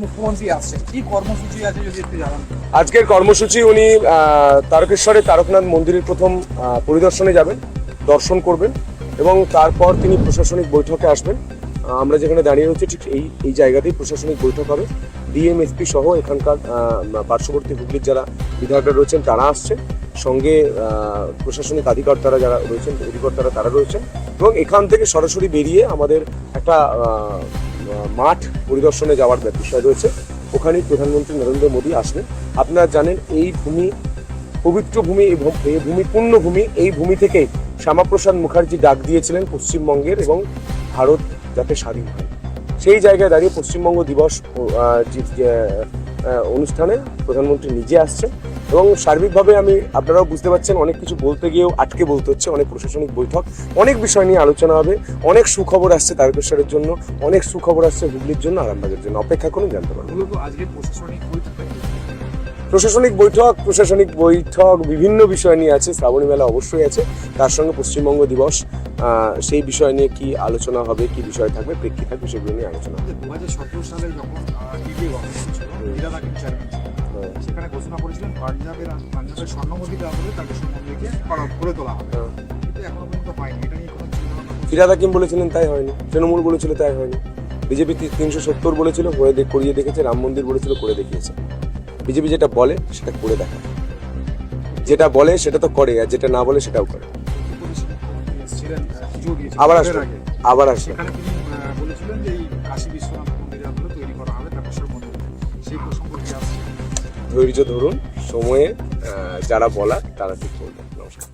মুখ্যমন্ত্রী আসছেন, কি কর্মসূচি আছে যদি একটু জানান। আজকের কর্মসূচি উনি তারকেশ্বরে তারকনাথ মন্দিরের প্রথম পরিদর্শনে যাবেন, দর্শন করবেন এবং তারপর তিনি প্রশাসনিক বৈঠকে আসবেন। আমরা যেখানে দাঁড়িয়ে রয়েছি ঠিক এই জায়গাতেই প্রশাসনিক বৈঠক হবে। ডিএম এসপি সহ এখানকার পার্শ্ববর্তী হুগলির যারা বিধায়করা রয়েছেন তারা আসছেন, সঙ্গে প্রশাসনিক আধিকারিকরা যারা রয়েছেন তারা রয়েছেন এবং এখান থেকে সরাসরি বেরিয়ে আমাদের একটা মাঠ পরিদর্শনে যাওয়ার বিষয় রয়েছে। ওখানেই প্রধানমন্ত্রী নরেন্দ্র মোদী আসবেন। আপনারা জানেন এই ভূমি পবিত্র ভূমি, এই ভূমি পূর্ণ ভূমি, এই ভূমি থেকেই শ্যামাপ্রসাদ মুখার্জি ডাক দিয়েছিলেন পশ্চিমবঙ্গের এবং ভারত যাতে স্বাধীন হয়। সেই জায়গায় দাঁড়িয়ে পশ্চিমবঙ্গ দিবস অনুষ্ঠানে প্রধানমন্ত্রী নিজে আসছেন এবং সার্বিকভাবে আপনারাও বুঝতে পারছেন অনেক কিছু বলতে গিয়েও আটকে বলতে হচ্ছে। অনেক প্রশাসনিক বৈঠক, অনেক বিষয় নিয়ে আলোচনা হবে, অনেক সুখবর আসছে তারকেশ্বরের জন্য, অনেক সুখবর আসছে হুগলির জন্য, আরামবাগের জন্য। অপেক্ষা করুন, জানতে পারবেন। প্রশাসনিক বৈঠক বিভিন্ন বিষয় নিয়ে আছে। শ্রাবণী মেলা অবশ্যই আছে, তার সঙ্গে পশ্চিমবঙ্গ দিবস, সেই বিষয় নিয়ে কি আলোচনা হবে, কি বিষয় থাকবে, প্রেক্ষিত থাকবে, সেগুলো নিয়ে আলোচনা হবে। 2017 সালে যখন সেখানে ঘোষণা করেছিলেন পাঞ্জাবের স্বর্ণমন্দিরের আদলে তাকে মন্দিরকে করে তোলা হবে, কিন্তু এখনো পর্যন্ত হয়নি। এটা নিয়ে কোনো ফিরাদ হাকিম বলেছিলেন, তাই হয়নি। তৃণমূল বলেছিল, তাই হয়নি। বিজেপি 370 বলেছিল, করিয়ে দেখেছে। রাম মন্দির বলেছিল, করে দেখিয়েছে। বিজেপি যেটা বলে সেটা করে দেখায়, যেটা বলে সেটা তো করে, আর যেটা না বলে সেটাও করে। আবার আসবে। বলেছিলেন যে এই কাশী বিশ্বনাথ মন্দিরের আদলে তৈরি করা হবে তারকেশ্বর মন্দির, সেই প্রসঙ্গটি আসছে। ধৈর্য ধরুন, সময়ে যারা বলার তারা ঠিক করবে। নমস্কার।